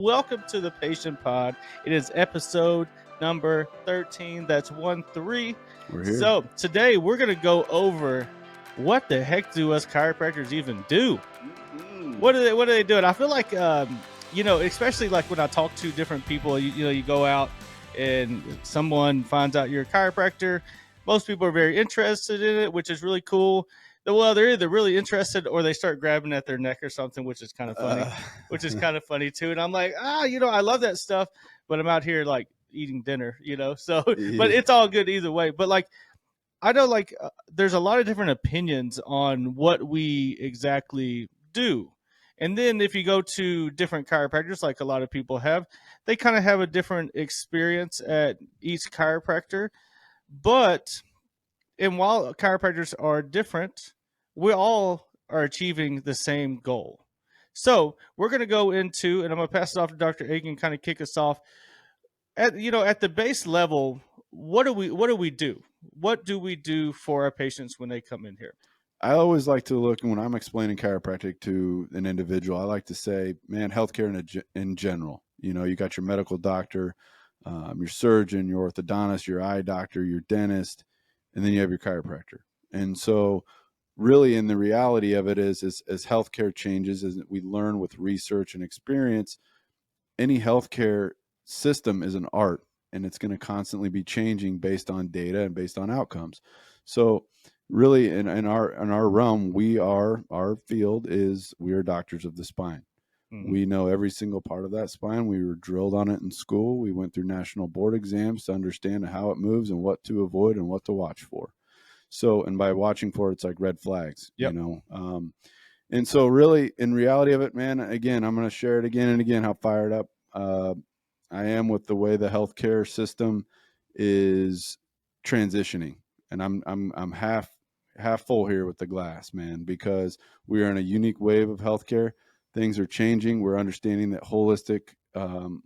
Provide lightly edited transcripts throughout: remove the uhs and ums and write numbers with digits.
Welcome to the Patient Pod. It is episode number 13. That's 1-3. We're here. So today we're going to go over what the heck do us chiropractors even do? What are they doing? I feel like, especially like when I talk to different people, you go out and someone finds out you're a chiropractor. Most people are very interested in it, which is really cool. Well, they're either really interested or they start grabbing at their neck or something, which is kind of funny, too. And I'm like, I love that stuff, but I'm out here like eating dinner, so, but it's all good either way. But like, I know there's a lot of different opinions on what we exactly do. And then if you go to different chiropractors, like a lot of people have, they kind of have a different experience at each chiropractor. And while chiropractors are different, we all are achieving the same goal. So we're going to go into, and I'm going to pass it off to Dr. Aiken, kind of kick us off. At the base level, what do we do? What do we do for our patients when they come in here? I always like to look, when I'm explaining chiropractic to an individual, I like to say, man, healthcare in general. You got your medical doctor, your surgeon, your orthodontist, your eye doctor, your dentist, and then you have your chiropractor. And so really in the reality of it is as healthcare changes, as we learn with research and experience, any healthcare system is an art, and it's going to constantly be changing based on data and based on outcomes. So really in our realm, our field is we are doctors of the spine. Mm-hmm. We know every single part of that spine. We were drilled on it in school. We went through national board exams to understand how it moves and what to avoid and what to watch for. So, and by watching for, it's like red flags, yep. And so really in reality of it, man, again, I'm going to share it again and again, how fired up I am with the way the healthcare system is transitioning. And I'm half full here with the glass, man, because we are in a unique wave of healthcare. Things are changing. We're understanding that holistic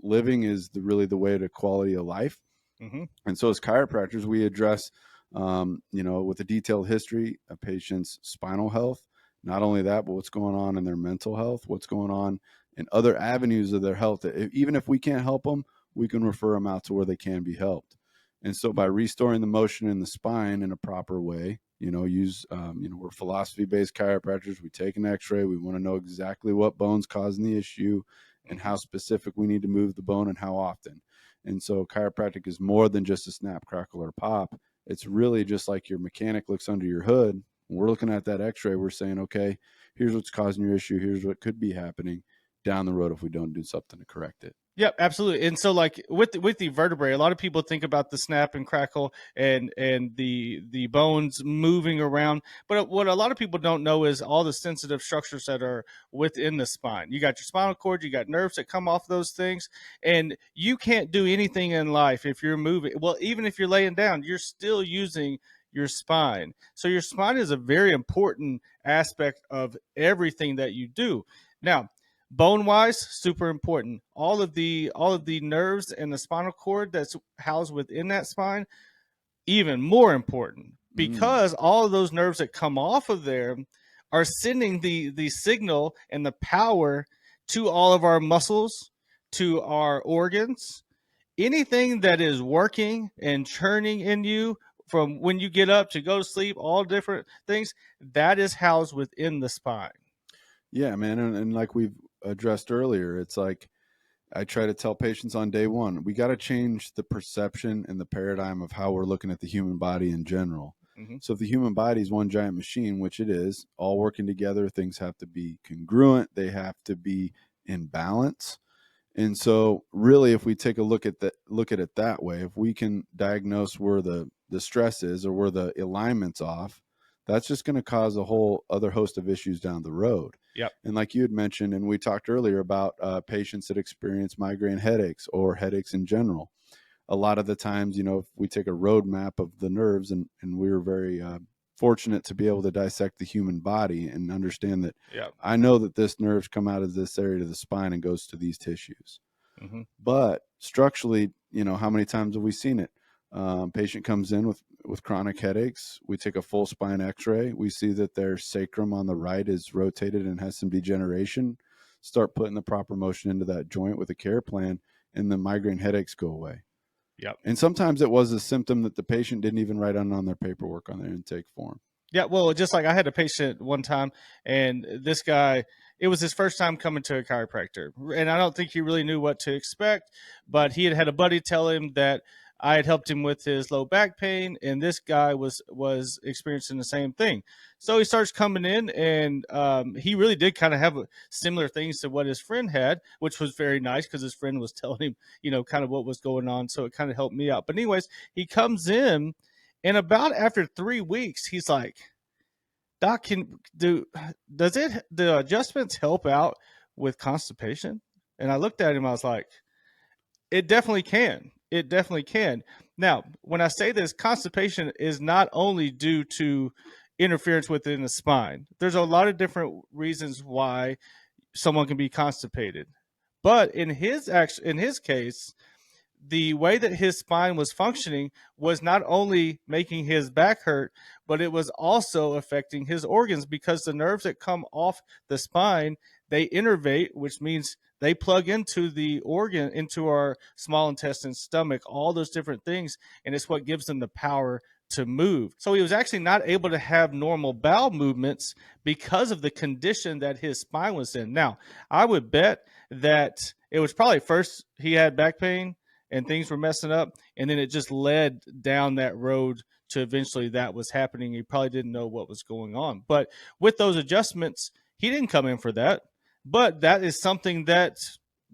living is really the way to quality of life. Mm-hmm. And so as chiropractors, we address, with a detailed history of patients' spinal health. Not only that, but what's going on in their mental health, what's going on in other avenues of their health. Even if we can't help them, we can refer them out to where they can be helped. And so by restoring the motion in the spine in a proper way, we're philosophy-based chiropractors. We take an x-ray. We want to know exactly what bone's causing the issue and how specific we need to move the bone and how often. And so chiropractic is more than just a snap, crackle, or pop. It's really just like your mechanic looks under your hood. When we're looking at that x-ray, we're saying, okay, here's what's causing your issue. Here's what could be happening down the road if we don't do something to correct it. Yep, absolutely. And so like with the vertebrae, a lot of people think about the snap and crackle and the bones moving around. But what a lot of people don't know is all the sensitive structures that are within the spine. You got your spinal cord, you got nerves that come off those things, and you can't do anything in life if you're moving. Well, even if you're laying down, you're still using your spine. So your spine is a very important aspect of everything that you do. Now, bone-wise, super important. All of the nerves and the spinal cord that's housed within that spine, even more important, because all of those nerves that come off of there are sending the signal and the power to all of our muscles, to our organs. Anything that is working and churning in you from when you get up to go to sleep, all different things, that is housed within the spine. Yeah, man. And like we've addressed earlier, it's like I try to tell patients on day one, we got to change the perception and the paradigm of how we're looking at the human body in general. Mm-hmm. So if the human body is one giant machine, which it is, all working together, things have to be congruent. They have to be in balance. And so really, if we take a look at it that way, if we can diagnose where the stress is or where the alignment's off, that's just going to cause a whole other host of issues down the road. Yep. And like you had mentioned, and we talked earlier about patients that experience migraine headaches or headaches in general. A lot of the times, if we take a roadmap of the nerves, and we were very fortunate to be able to dissect the human body and understand that. Yep. I know that this nerves come out of this area of the spine and goes to these tissues. Mm-hmm. But structurally, how many times have we seen it? Patient comes in with chronic headaches. We take a full spine x-ray. We see that their sacrum on the right is rotated and has some degeneration. start putting the proper motion into that joint with a care plan, and the migraine headaches go away. Yep. And sometimes it was a symptom that the patient didn't even write on their paperwork on their intake form. Yeah, well, just like I had a patient one time, and this guy, it was his first time coming to a chiropractor, and I don't think he really knew what to expect. But he had had a buddy tell him that I had helped him with his low back pain, and this guy was experiencing the same thing. So he starts coming in, and he really did kind of have similar things to what his friend had, which was very nice because his friend was telling him, kind of what was going on. So it kind of helped me out. But anyways, he comes in. And about after 3 weeks, he's like, Doc, does the adjustments help out with constipation? And I looked at him, I was like, it definitely can. It definitely can. Now, when I say this, constipation is not only due to interference within the spine. There's a lot of different reasons why someone can be constipated. But in his case, the way that his spine was functioning was not only making his back hurt, but it was also affecting his organs because the nerves that come off the spine, they innervate, which means they plug into the organ, into our small intestine, stomach, all those different things. And it's what gives them the power to move. So he was actually not able to have normal bowel movements because of the condition that his spine was in. Now, I would bet that it was probably first he had back pain and things were messing up, and then it just led down that road to eventually that was happening. He probably didn't know what was going on. But with those adjustments, he didn't come in for that. But that is something that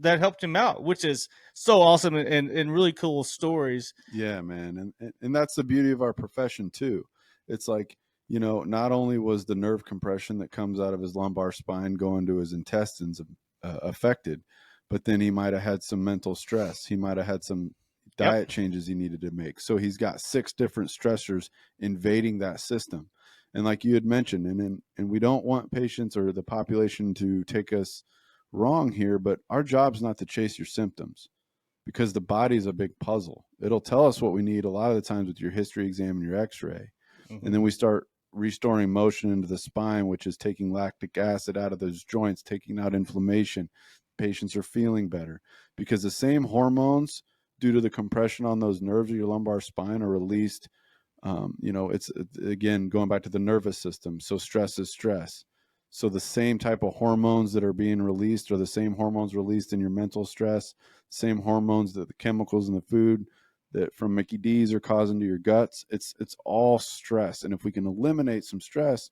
helped him out, which is so awesome and really cool stories. Yeah, man. And that's the beauty of our profession too. It's like, not only was the nerve compression that comes out of his lumbar spine going to his intestines affected, but then he might have had some mental stress. He might have had some diet changes he needed to make. So he's got 6 different stressors invading that system. And like you had mentioned, and we don't want patients or the population to take us wrong here, but our job's not to chase your symptoms, because the body's a big puzzle. It'll tell us what we need a lot of the times with your history exam and your x-ray. Mm-hmm. And then we start restoring motion into the spine, which is taking lactic acid out of those joints, taking out inflammation. Patients are feeling better because the same hormones, due to the compression on those nerves of your lumbar spine, are released. It's again going back to the nervous system. So stress is stress. So the same type of hormones that are being released are the same hormones released in your mental stress, same hormones that the chemicals in the food that from Mickey D's are causing to your guts. It's all stress. And if we can eliminate some stress,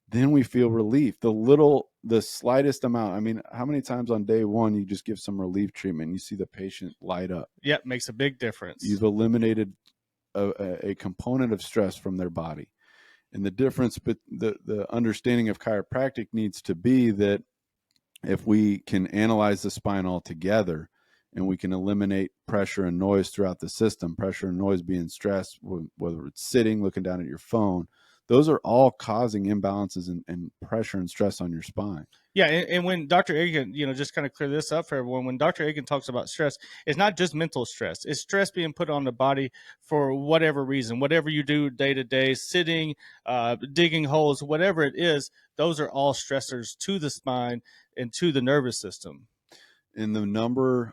then we feel relief. The slightest amount. I mean, how many times on day one you just give some relief treatment and you see the patient light up? Yep, makes a big difference. You've eliminated a component of stress from their body. And the difference, but the understanding of chiropractic needs to be that if we can analyze the spine altogether and we can eliminate pressure and noise throughout the system, pressure and noise being stress, whether it's sitting, looking down at your phone, those are all causing imbalances and pressure and stress on your spine. Yeah, and when Dr. Agan, just kind of clear this up for everyone, when Dr. Agan talks about stress, it's not just mental stress. It's stress being put on the body for whatever reason, whatever you do day to day, sitting, digging holes, whatever it is, those are all stressors to the spine and to the nervous system. And the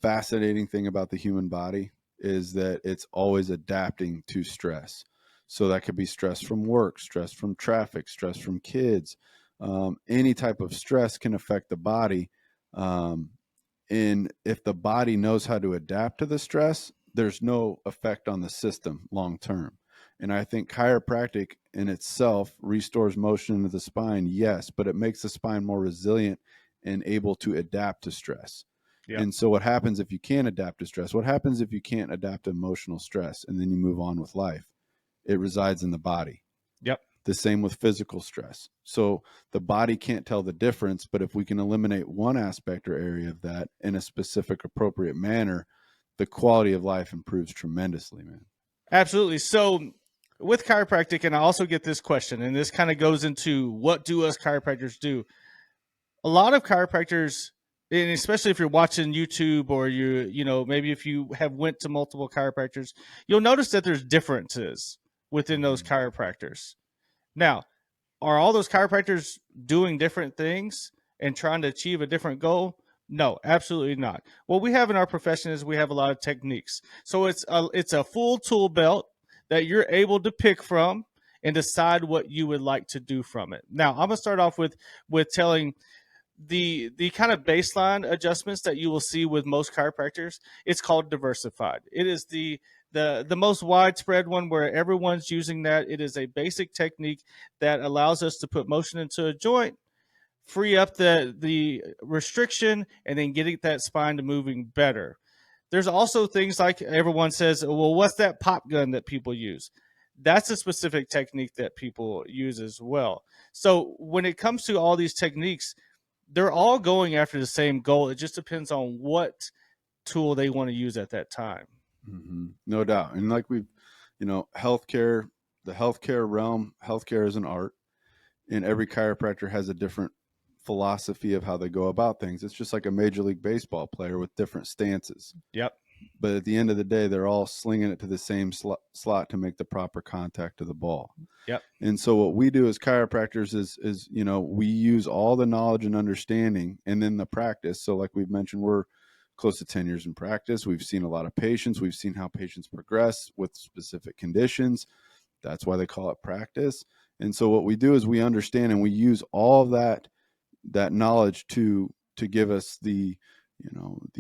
fascinating thing about the human body is that it's always adapting to stress. So that could be stress from work, stress from traffic, stress from kids. Any type of stress can affect the body. And if the body knows how to adapt to the stress, there's no effect on the system long term. And I think chiropractic in itself restores motion into the spine, yes, but it makes the spine more resilient and able to adapt to stress. Yep. And so what happens if you can't adapt to stress? What happens if you can't adapt to emotional stress and then you move on with life? It resides in the body. Yep. The same with physical stress. So the body can't tell the difference, but if we can eliminate one aspect or area of that in a specific, appropriate manner, the quality of life improves tremendously, man. Absolutely. So with chiropractic, and I also get this question, and this kind of goes into what do us chiropractors do? A lot of chiropractors, and especially if you're watching YouTube or maybe if you have went to multiple chiropractors, you'll notice that there's differences within those chiropractors. Now, are all those chiropractors doing different things? and trying to achieve a different goal? No, absolutely not. What we have in our profession is we have a lot of techniques. So it's a full tool belt that you're able to pick from and decide what you would like to do from it. Now, I'm gonna start off with telling the kind of baseline adjustments that you will see with most chiropractors. It's called diversified. It is the most widespread one where everyone's using that. It is a basic technique that allows us to put motion into a joint, free up the restriction, and then getting that spine to moving better. There's also things like everyone says, well, what's that pop gun that people use? That's a specific technique that people use as well. So when it comes to all these techniques, they're all going after the same goal. It just depends on what tool they want to use at that time. No doubt. And like we've, healthcare, the healthcare realm, healthcare is an art, and every chiropractor has a different philosophy of how they go about things. It's just like a Major League Baseball player with different stances. Yep. But at the end of the day, they're all slinging it to the same slot to make the proper contact to the ball. Yep. And so what we do as chiropractors is we use all the knowledge and understanding and then the practice. So like we've mentioned, we're close to 10 years in practice. We've seen a lot of patients. We've seen how patients progress with specific conditions. That's why they call it practice. And so what we do is we understand and we use all of that knowledge to give us the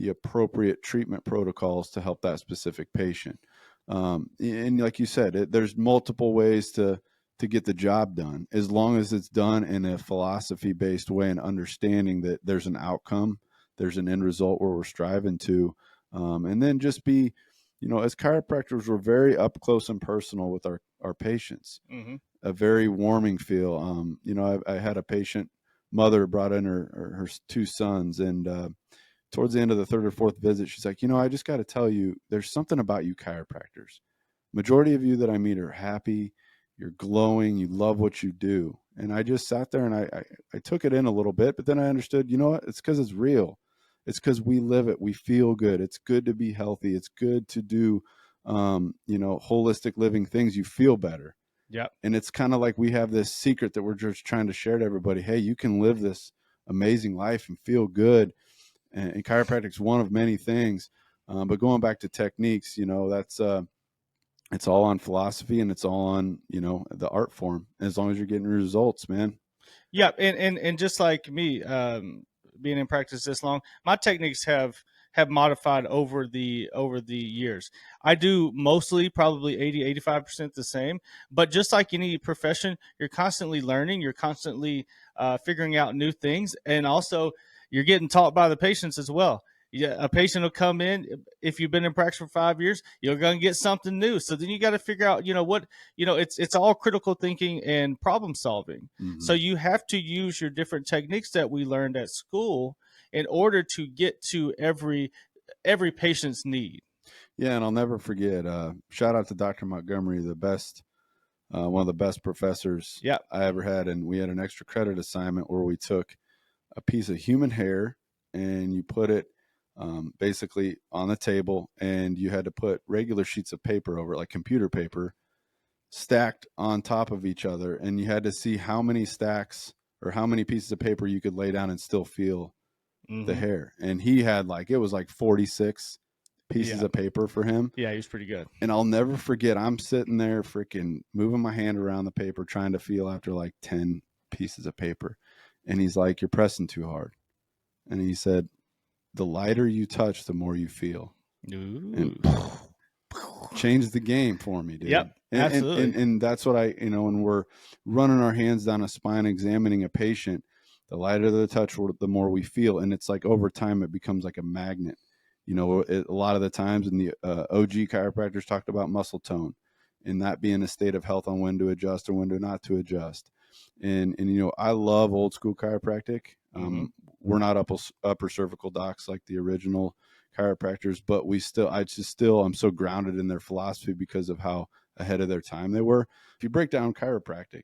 appropriate treatment protocols to help that specific patient. And like you said, there's multiple ways to get the job done, as long as it's done in a philosophy-based way and understanding that there's an outcome, there's an end result where we're striving to, and then just be, as chiropractors, we're very up close and personal with our patients. Mm-hmm. A very warming feel. I had a patient mother brought in her two sons, and towards the end of the third or fourth visit, she's like, I just got to tell you, there's something about you chiropractors. Majority of you that I meet are happy, you're glowing, you love what you do. And I just sat there and I took it in a little bit, but then I understood, you know what? It's because it's real. It's because we live it. We feel good. It's good to be healthy. It's good to do, holistic living things. You feel better. Yep. And it's kind of like we have this secret that we're just trying to share to everybody. Hey, you can live this amazing life and feel good. And chiropractic is one of many things. But going back to techniques, that's it's all on philosophy and it's all on, the art form. As long as you're getting results, man. Yeah, and just like me, being in practice this long, my techniques have modified over the years. I do mostly probably 80-85% the same, but just like any profession, you're constantly learning, you're constantly figuring out new things, and also you're getting taught by the patients as well. Yeah, a patient will come in. If you've been in practice for 5 years, you're going to get something new. So then you got to figure out, what, it's all critical thinking and problem solving. Mm-hmm. So you have to use your different techniques that we learned at school in order to get to every patient's need. Yeah, and I'll never forget. Shout out to Dr. Montgomery, the best, one of the best professors Yeah. I ever had, and we had an extra credit assignment where we took a piece of human hair and you put it basically on the table, and you had to put regular sheets of paper over it, like computer paper, stacked on top of each other, and you had to see how many stacks or how many pieces of paper you could lay down and still feel the hair. And he had it was like 46 pieces of paper for him. Yeah, he was pretty good. And I'll never forget, I'm sitting there freaking moving my hand around the paper trying to feel after like 10 pieces of paper. And he's like, "You're pressing too hard." And he said, "The lighter you touch, the more you feel." Ooh. And changed the game for me, dude. Yep, absolutely. And that's what when we're running our hands down a spine, examining a patient, the lighter the touch, the more we feel. And it's like over time, it becomes like a magnet. A lot of the times in the OG chiropractors talked about muscle tone and that being a state of health on when to adjust or when to not to adjust. And I love old school chiropractic. We're not upper cervical docs like the original chiropractors, but I'm so grounded in their philosophy because of how ahead of their time they were. If you break down chiropractic,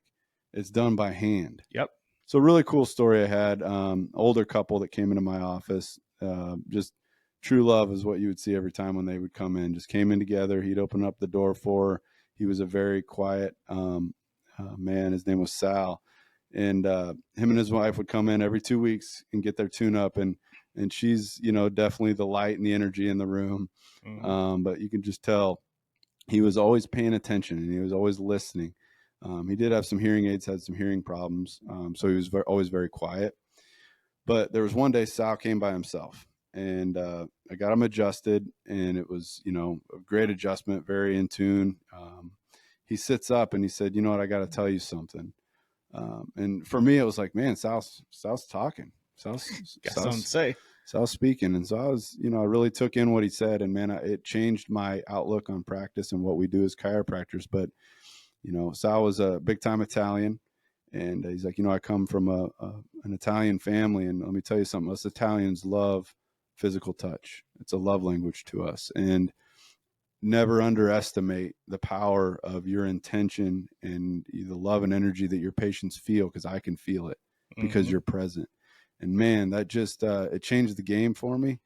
it's done by hand. Yep. So really cool story I had. Older couple that came into my office, just true love is what you would see every time when they would come in. Just came in together. He'd open up the door for her. He was a very quiet man. His name was Sal. and him and his wife would come in every 2 weeks and get their tune up, and she's, you know, definitely the light and the energy in the room. Mm-hmm. But you can just tell he was always paying attention and he was always listening. He did have some hearing aids, had some hearing problems, so he was always very quiet. But there was one day Sal came by himself, and I got him adjusted, and it was, you know, a great adjustment, very in tune. He sits up and he said, "You know what? I got to tell you something." And for me, it was like, man, Sal's talking, Got something to say. Sal's speaking, and so I was, you know, I really took in what he said, and man, it changed my outlook on practice and what we do as chiropractors. But you know, Sal was a big time Italian, and he's like, you know, I come from an Italian family, and let me tell you something: us Italians love physical touch. It's a love language to us, and never underestimate the power of your intention and the love and energy that your patients feel, because I can feel it because Mm-hmm. you're present. And man, that just it changed the game for me.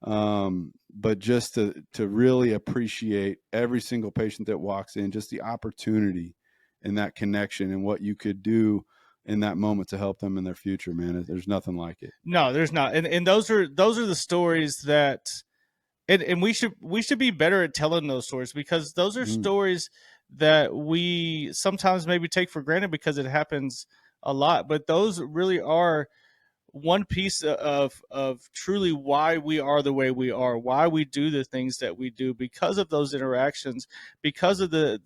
But just to really appreciate every single patient that walks in, just the opportunity and that connection and what you could do in that moment to help them in their future, man. There's nothing like it. No, there's not. And those are the stories that and we should be better at telling those stories, because those are Mm. stories that we sometimes maybe take for granted because it happens a lot. But those really are one piece of truly why we are the way we are, why we do the things that we do, because of those interactions, because of the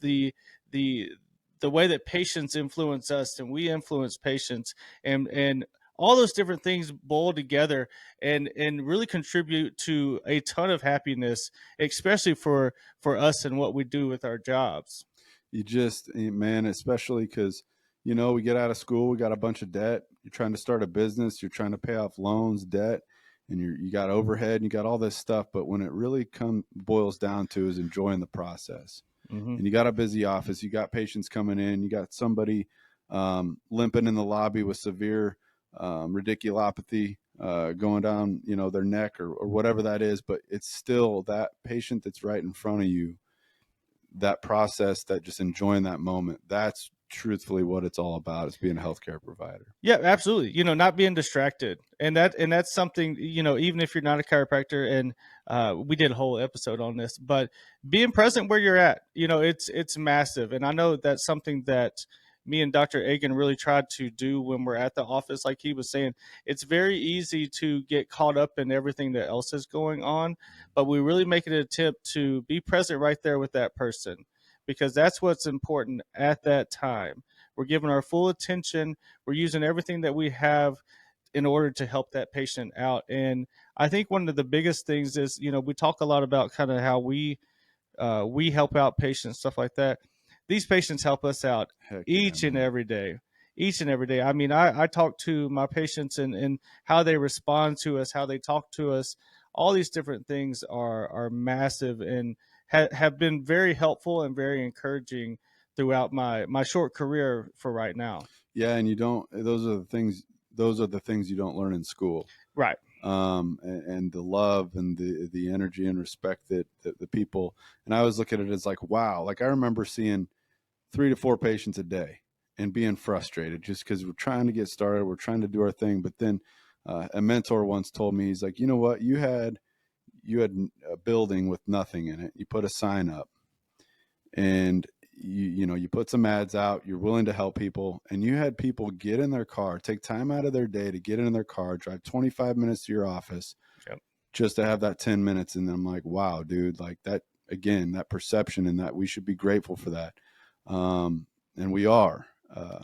the way that patients influence us and we influence patients, and all those different things boil together and really contribute to a ton of happiness, especially for us and what we do with our jobs. You just, man, especially because, you know, we get out of school, we got a bunch of debt. You're trying to start a business, you're trying to pay off loans, debt, and you got overhead, and you got all this stuff. But when it really boils down to is enjoying the process. Mm-hmm. And you got a busy office, you got patients coming in, you got somebody limping in the lobby with severe radiculopathy going down, you know, their neck, or whatever that is. But it's still that patient that's right in front of you, that process, that just enjoying that moment. That's truthfully what it's all about, is being a healthcare provider. Yeah, absolutely. Not being distracted, and that's something, even if you're not a chiropractor, and we did a whole episode on this, but being present where you're at, it's massive, and I know that's something that me and Dr. Agan really tried to do when we're at the office. Like he was saying, it's very easy to get caught up in everything that else is going on, but we really make an attempt to be present right there with that person, because that's what's important at that time. We're giving our full attention, we're using everything that we have in order to help that patient out. And I think one of the biggest things is, we talk a lot about kind of how we help out patients, stuff like that. These patients help us out Heck yeah, each and man. every day. Each and every day. I mean, I talk to my patients, and how they respond to us, how they talk to us. All these different things are massive, and have been very helpful and very encouraging throughout my short career for right now. Yeah, and you don't, those are the things you don't learn in school. Right. And the love and the energy and respect that the people. And I always look at it as like, wow, like I remember seeing 3 to 4 patients a day and being frustrated just because we're trying to get started, we're trying to do our thing. But then a mentor once told me, he's like, you know what, you had a building with nothing in it, you put a sign up, and you put some ads out, you're willing to help people, and you had people get in their car, take time out of their day to get in their car, drive 25 minutes to your office Yep. just to have that 10 minutes. And then I'm like, wow, dude, like that, again, that perception, and that we should be grateful for that. And we are.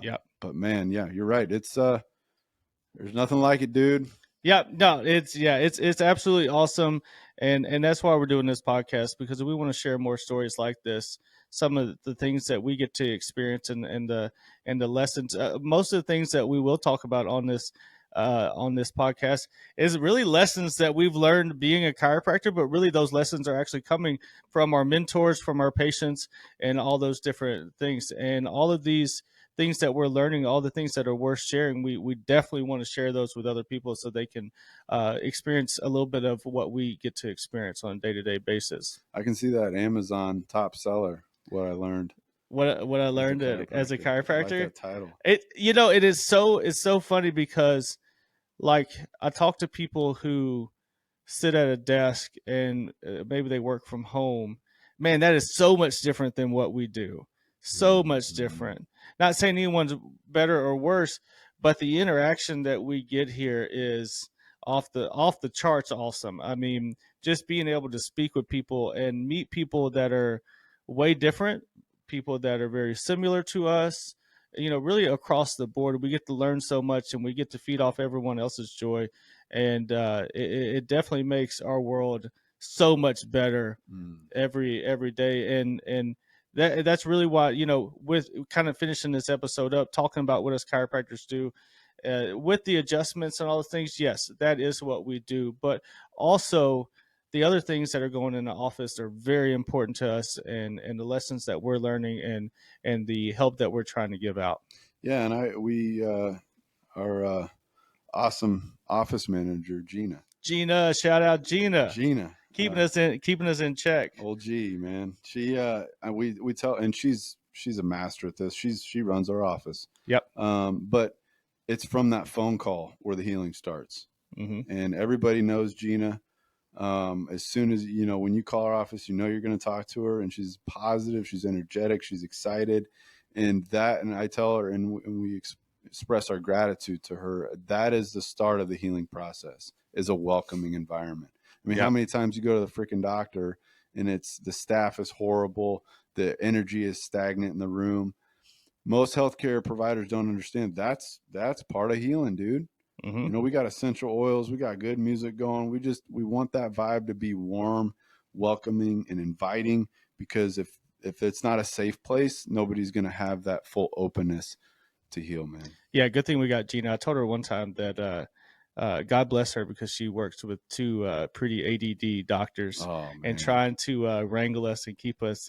Yep. But man, yeah, you're right. It's there's nothing like it, dude. Yeah, no, it's absolutely awesome, and that's why we're doing this podcast, because we want to share more stories like this. Some of the things that we get to experience, and the lessons. Most of the things that we will talk about on this podcast is really lessons that we've learned being a chiropractor, but really those lessons are actually coming from our mentors, from our patients, and all those different things, and all of these things that we're learning, all the things that are worth sharing, we definitely want to share those with other people, so they can experience a little bit of what we get to experience on a day-to-day basis. I can see that Amazon top seller, what I learned. what I as a learned as a chiropractor. I like chiropractor. that title. It's so funny because like I talk to people who sit at a desk and maybe they work from home. Man, that is so much different than what we do. So much Mm-hmm. different. Not saying anyone's better or worse, but the interaction that we get here is off the charts awesome. I mean, just being able to speak with people and meet people that are way different, people that are very similar to us, really across the board. We get to learn so much and we get to feed off everyone else's joy, and it definitely makes our world so much better Mm. every day. And that's really why, with kind of finishing this episode up talking about what us chiropractors do, with the adjustments and all the things. Yes, that is what we do, but also the other things that are going in the office are very important to us, and the lessons that we're learning, and the help that we're trying to give out. Yeah, and we our awesome office manager Gina, shout out Gina, Gina, keeping us in check. old G, man. She we tell, and she's a master at this. She runs our office. Yep. But it's from that phone call where the healing starts, Mm-hmm. and everybody knows Gina. As soon as when you call our office, you're going to talk to her, and she's positive, she's energetic, she's excited, and I tell her, and we express our gratitude to her. That is the start of the healing process. Is a welcoming environment. I mean, how Yep. many times you go to the freaking doctor and it's the staff is horrible, the energy is stagnant in the room. Most healthcare providers don't understand that's part of healing, dude. Mm-hmm. We got essential oils, we got good music going. We want that vibe to be warm, welcoming, and inviting, because if it's not a safe place, nobody's going to have that full openness to heal, man. Yeah, good thing we got Gina. I told her one time that God bless her, because she works with two pretty ADD doctors, Oh and man. trying to wrangle us and keep us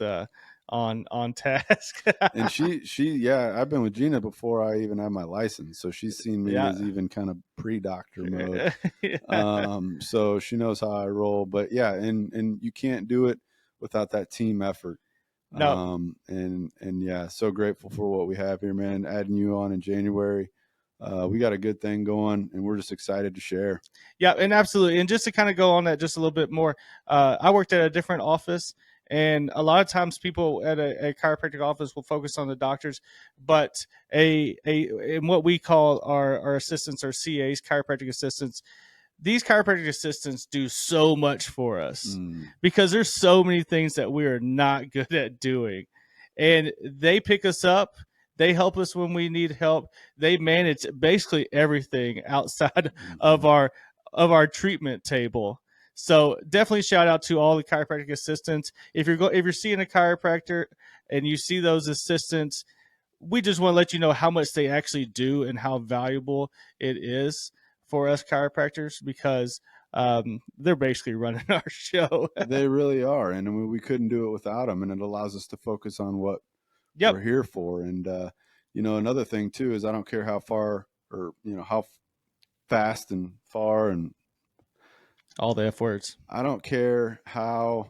on task. And yeah, I've been with Gina before I even had my license, so she's seen me Yeah. as even kind of pre-doctor mode. Yeah. So she knows how I roll. But yeah, and you can't do it without that team effort. No. And yeah, so grateful for what we have here, man. Adding you on in January, we got a good thing going, and we're just excited to share. Yeah, and absolutely. And just to kind of go on that just a little bit more, I worked at a different office, and a lot of times people at a chiropractic office will focus on the doctors, but in what we call our assistants, our CAs, chiropractic assistants, these chiropractic assistants do so much for us, because there's so many things that we are not good at doing, and they pick us up. They help us when we need help. They manage basically everything outside of our treatment table. So definitely shout out to all the chiropractic assistants. If you're seeing a chiropractor and you see those assistants, we just want to let you know how much they actually do and how valuable it is for us chiropractors, because they're basically running our show. They really are, and I mean, we couldn't do it without them. And it allows us to focus on what Yep. we're here for. And another thing too is I don't care how far or how fast and far, and all the F words. I don't care how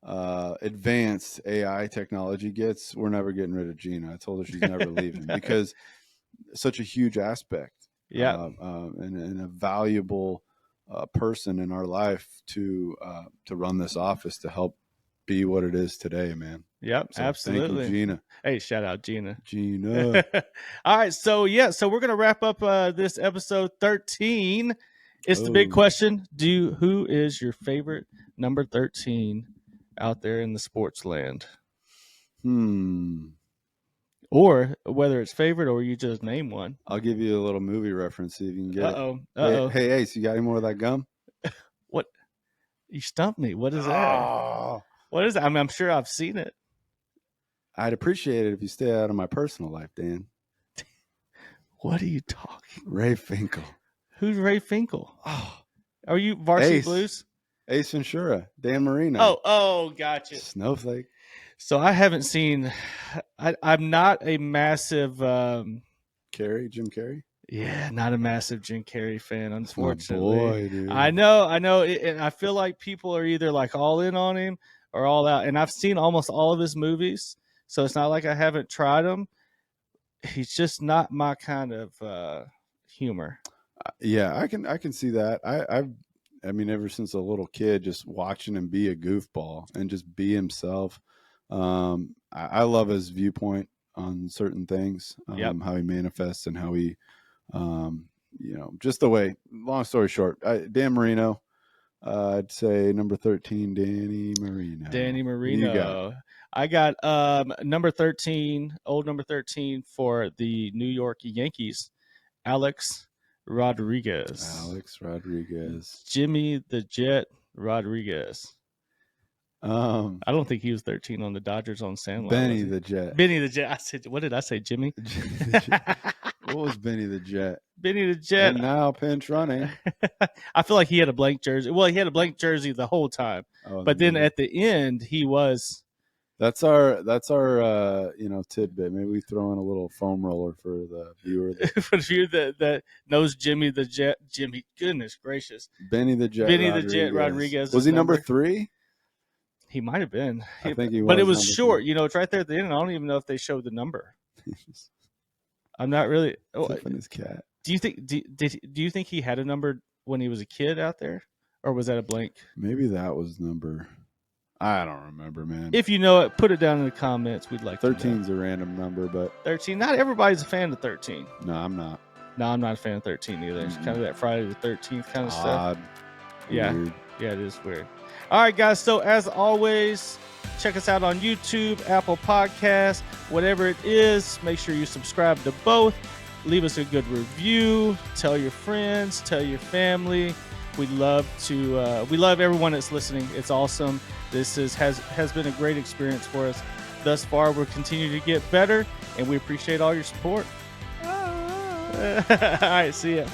advanced AI technology gets. We're never getting rid of Gina. I told her she's never leaving, because such a huge aspect. Yeah. And a valuable person in our life to run this office to help be what it is today, man. Yep, So absolutely. Thank you, Gina. Hey, shout out Gina. Gina. All right, so we're gonna wrap up this episode 13. It's the big question: who is your favorite number 13 out there in the sports land? Or whether it's favorite or you just name one. I'll give you a little movie reference, see if you can get it. Hey, Ace, you got any more of that gum? What? You stumped me. What is that? What is that? I'm sure I've seen it. I'd appreciate it if you stay out of my personal life, Dan. What are you talking? Ray Finkel. Who's Ray Finkel? Oh, are you Varsity Ace. Blues? Ace Ventura, Dan Marino. Oh, gotcha. Snowflake. So I haven't seen. I'm not a massive Jim Carrey. Yeah, not a massive Jim Carrey fan, unfortunately. My boy, dude. I know, and I feel like people are either like all in on him or all out. And I've seen almost all of his movies, So it's not like I haven't tried him. He's just not my kind of humor. Yeah, I can see that. I mean, ever since a little kid, just watching him be a goofball and just be himself. I love his viewpoint on certain things, Yep. how he manifests and how he, just the way. Long story short, Dan Marino. I'd say number 13, Danny Marino. Danny Who you got? Marino. I got number 13, old number 13 for the New York Yankees, Alex Rodriguez. Alex Rodriguez. Jimmy the Jet Rodriguez. I don't think he was 13 on the Dodgers on Sandlot. Benny the Jet. Benny the Jet. I said, what did I say, Jimmy? What was Benny the Jet? Benny the Jet. And now pinch running. I feel like he had a blank jersey. Well, he had a blank jersey the whole time, but then at the end he was. That's our tidbit. Maybe we throw in a little foam roller for the viewer. For the viewer that knows Jimmy the Jet. Jimmy, goodness gracious. Benny the Jet. Benny the Jet Rodriguez. Was he number 3? He might have been. I think he was. But it was short. 3. It's right there at the end. I don't even know if they showed the number. I'm not really. Tipping his cat. Do you think? Do you think he had a number when he was a kid out there, or was that a blank? Maybe that was number. I don't remember, man. If you know it, put it down in the comments. We'd like 13's a random number, but 13. Not everybody's a fan of 13. No, I'm not. No, I'm not a fan of 13 either. It's kind of that Friday the 13th kind of stuff. Yeah, weird. Yeah, it is weird. All right, guys. So as always, check us out on YouTube, Apple Podcasts, whatever it is. Make sure you subscribe to both. Leave us a good review. Tell your friends. Tell your family. We love everyone that's listening. It's awesome. This has been a great experience for us thus far. We're continuing to get better, and we appreciate all your support. All right, see ya.